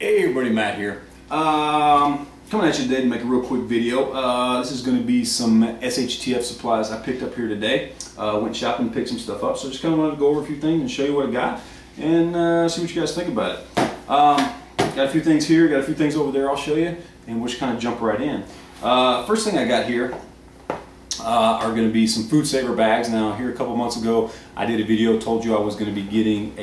Hey everybody, Matt here. Coming at you today to make a real quick video. This is going to be some SHTF supplies I picked up here today. Went shopping and picked some stuff up, so just kind of wanted to go over a few things and show you what I got and see what you guys think about it. Got a few things here, got a few things over there I'll show you, and we'll just kind of jump right in. First thing I got here are going to be some food saver bags. Now here a couple months ago I did a video, told you I was going to be getting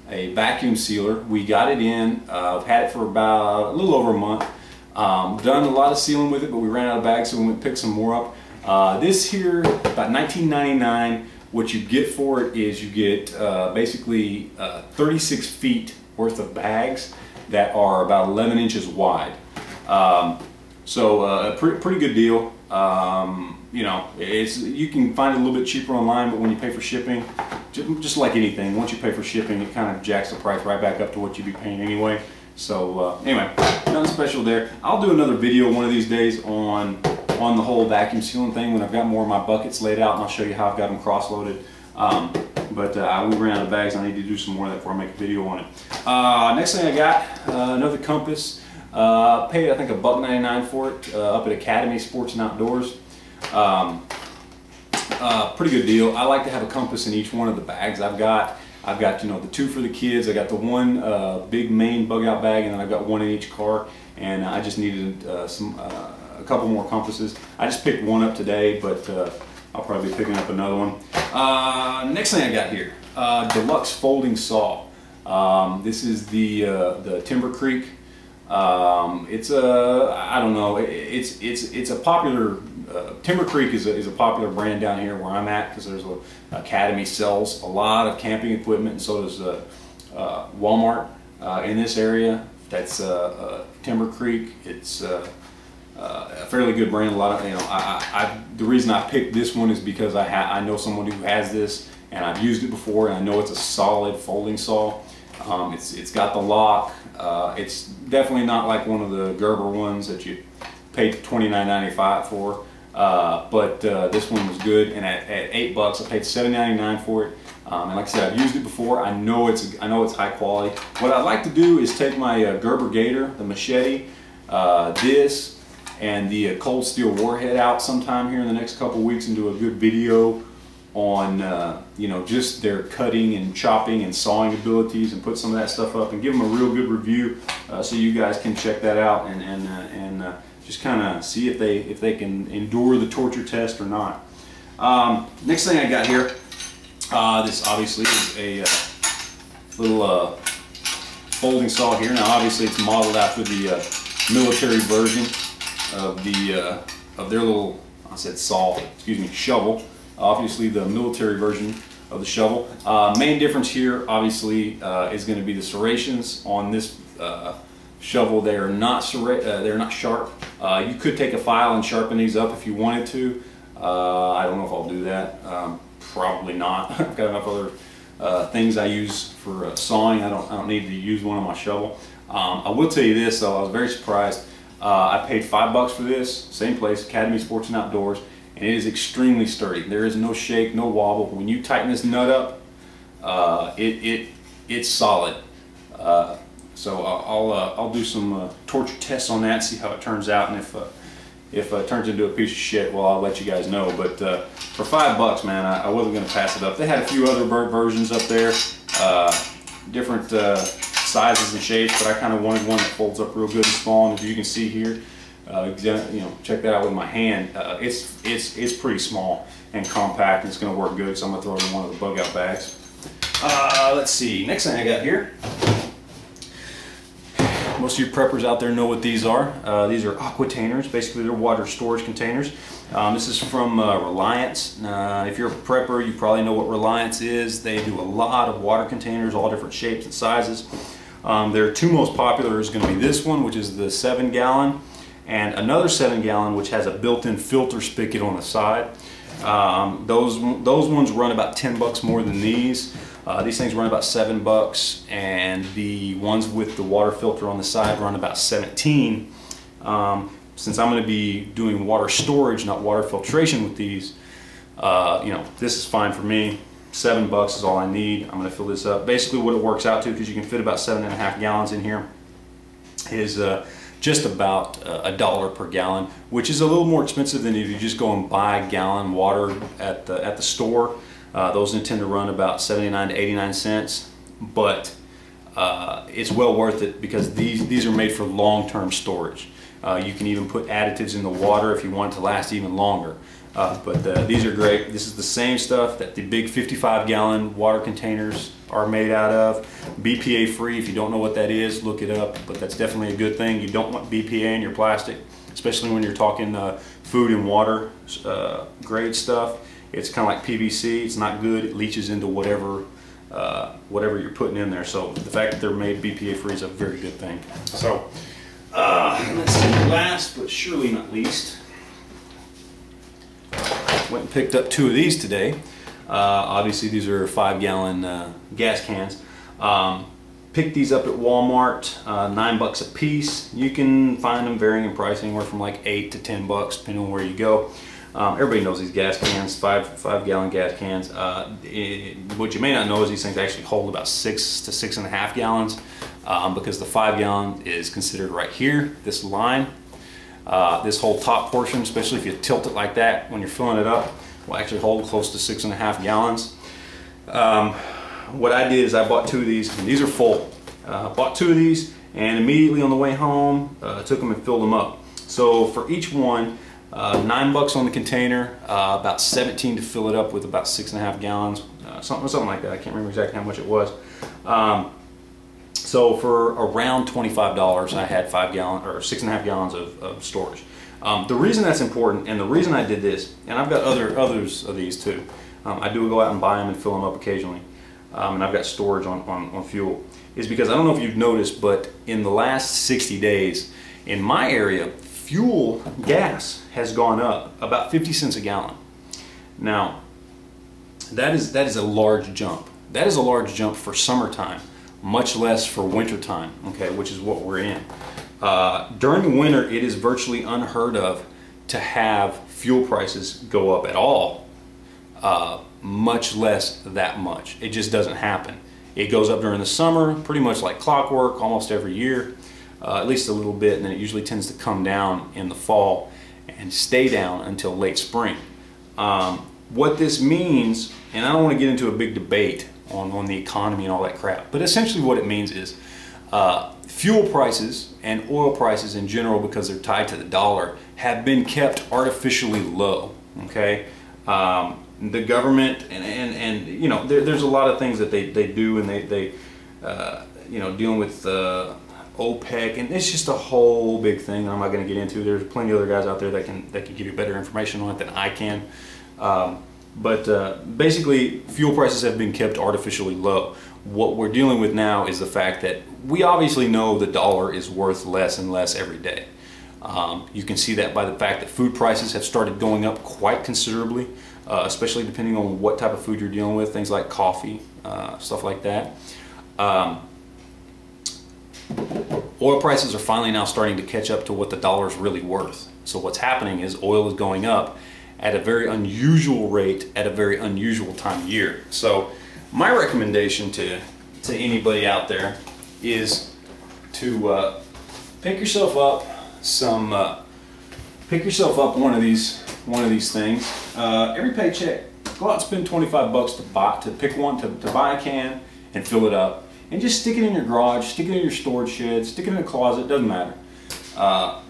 a vacuum sealer. We got it in, I've had it for about a little over a month. Done a lot of sealing with it, but we ran out of bags, so we went and picked some more up. This here, about $19.99. What you get for it is you get basically 36 feet worth of bags that are about 11 inches wide. So a pretty good deal. You know, you can find it a little bit cheaper online, but when you pay for shipping, just like anything, once you pay for shipping, it kind of jacks the price right back up to what you'd be paying anyway. So anyway, nothing special there. I'll do another video one of these days on the whole vacuum sealing thing when I've got more of my buckets laid out, and I'll show you how I've got them cross-loaded. We ran out of bags. I need to do some more of that before I make a video on it. Next thing I got, another compass. Paid I think $1.99 for it up at Academy Sports and Outdoors. Pretty good deal. I like to have a compass in each one of the bags I've got. You know, the two for the kids. I got the one big main bug out bag, and then I've got one in each car. And I just needed a couple more compasses. I just picked one up today, but I'll probably be picking up another one. Next thing I got here, Deluxe Folding Saw. This is the Timber Creek. It's a, I don't know, it's a popular, Timber Creek is a popular brand down here where I'm at, because there's Academy sells a lot of camping equipment, and so does Walmart in this area. That's Timber Creek. It's a fairly good brand. A lot of, you know, the reason I picked this one is because I know someone who has this, and I've used it before, and I know it's a solid folding saw. It's got the lock. It's definitely not like one of the Gerber ones that you paid $29.95 for, but this one was good, and at $8 I paid $7.99 for it. And like I said, I've used it before. I know it's high quality. What I'd like to do is take my Gerber Gator, the machete, this, and the cold steel warhead out sometime here in the next couple weeks and do a good video on you know, just their cutting and chopping and sawing abilities, and put some of that stuff up and give them a real good review, so you guys can check that out and just kind of see if they can endure the torture test or not. Next thing I got here, this obviously is a little folding saw here. Now obviously it's modeled after the military version of their little, I said saw, excuse me, shovel. Obviously the military version of the shovel. Main difference here obviously is going to be the serrations on this shovel. They are not sharp. You could take a file and sharpen these up if you wanted to. I don't know if I'll do that. Probably not. I've got enough other things I use for sawing. I don't need to use one on my shovel. I will tell you this though, I was very surprised. I paid $5 for this, same place, Academy Sports and Outdoors. And it is extremely sturdy. There is no shake, no wobble. When you tighten this nut up, it's solid. So I'll do some torture tests on that, see how it turns out, and if it turns into a piece of shit, well, I'll let you guys know. But for $5, man, I wasn't going to pass it up. They had a few other versions up there, different sizes and shapes, but I kind of wanted one that folds up real good and small. And as you can see here, you know, check that out with my hand. It's pretty small and compact, and it's going to work good, so I'm going to throw it in one of the bug out bags. Let's see, next thing I got here. Most of you preppers out there know what these are. These are aquatainers. Basically they're water storage containers. This is from Reliance. If you're a prepper, you probably know what Reliance is. They do a lot of water containers, all different shapes and sizes. Their two most popular is going to be this one, which is the 7-gallon. And another 7-gallon which has a built-in filter spigot on the side. Those ones run about $10 more than these. These things run about $7, and the ones with the water filter on the side run about $17. Since I'm going to be doing water storage, not water filtration with these, you know, this is fine for me. $7 is all I need. I'm going to fill this up. Basically what it works out to, because you can fit about 7.5 gallons in here, is just about $1 per gallon, which is a little more expensive than if you just go and buy gallon water at the store. Those tend to run about 79 to 89 cents, but it's well worth it because these are made for long-term storage. You can even put additives in the water if you want it to last even longer. But these are great. This is the same stuff that the big 55-gallon water containers are made out of. BPA free. If you don't know what that is, look it up, but that's definitely a good thing. You don't want BPA in your plastic, especially when you're talking food and water grade stuff. It's kind of like PVC. It's not good. It leaches into whatever you're putting in there. So the fact that they're made BPA free is a very good thing. So let's see, last but surely not least, went and picked up 2 of these today. Obviously these are 5-gallon gas cans. Picked these up at Walmart, $9 a piece. You can find them varying in price, anywhere from like $8 to $10 depending on where you go. Everybody knows these gas cans, 5-gallon gas cans. What you may not know is these things actually hold about 6 to 6.5 gallons because the 5-gallon is considered right here, this line. This whole top portion, especially if you tilt it like that when you're filling it up, will actually hold close to 6.5 gallons. What I did is I bought 2 of these, and these are full. Bought 2 of these, and immediately on the way home, took them and filled them up. So for each one, $9 on the container, about 17 to fill it up with about 6.5 gallons, something like that. I can't remember exactly how much it was. So for around $25, I had 5-gallon or 6.5 gallons of storage. The reason that's important, and the reason I did this, and I've got others of these too. I do go out and buy them and fill them up occasionally, and I've got storage on fuel, is because I don't know if you've noticed, but in the last 60 days in my area, fuel gas has gone up about 50 cents a gallon. Now that is a large jump. That is a large jump for summertime, much less for wintertime, okay, which is what we're in. During the winter, it is virtually unheard of to have fuel prices go up at all, much less that much. It just doesn't happen. It goes up during the summer, pretty much like clockwork, almost every year, at least a little bit, and then it usually tends to come down in the fall and stay down until late spring. What this means, and I don't want to get into a big debate on the economy and all that crap, but essentially what it means is fuel prices and oil prices in general, because they're tied to the dollar, have been kept artificially low. Okay, the government and you know, there's a lot of things that they do, and they you know, dealing with OPEC, and it's just a whole big thing that I'm not going to get into. There's plenty of other guys out there that can give you better information on it than I can. But basically, fuel prices have been kept artificially low. What we're dealing with now is the fact that we obviously know the dollar is worth less and less every day. You can see that by the fact that food prices have started going up quite considerably, especially depending on what type of food you're dealing with, things like coffee, stuff like that. Oil prices are finally now starting to catch up to what the dollar is really worth. So what's happening is oil is going up at a very unusual rate at a very unusual time of year. So my recommendation to anybody out there is to pick yourself up one of these things. Every paycheck, go out and spend $25 to pick one, to buy a can and fill it up, and just stick it in your garage, stick it in your storage shed, stick it in a closet, doesn't matter,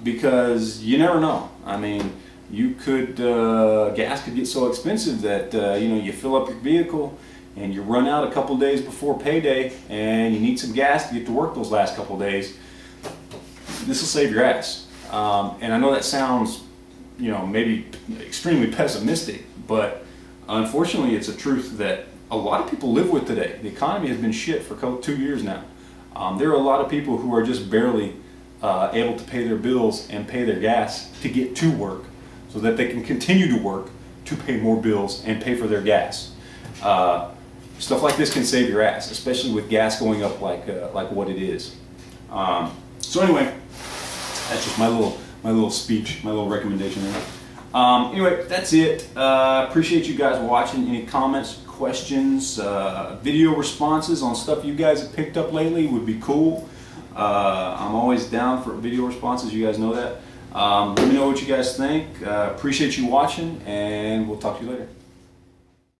because you never know. I mean, you could gas could get so expensive that you know, you fill up your vehicle and you run out a couple days before payday and you need some gas to get to work those last couple days. This will save your ass. And I know that sounds, you know, maybe extremely pessimistic, but unfortunately it's a truth that a lot of people live with today. The economy has been shit for 2 years now. There are a lot of people who are just barely able to pay their bills and pay their gas to get to work, so that they can continue to work to pay more bills and pay for their gas. Stuff like this can save your ass, especially with gas going up like what it is. So anyway, that's just my little speech, my little recommendation there. Anyway, that's it. Appreciate you guys watching. Any comments, questions, video responses on stuff you guys have picked up lately would be cool. I'm always down for video responses. You guys know that. Let me know what you guys think. Appreciate you watching, and we'll talk to you later.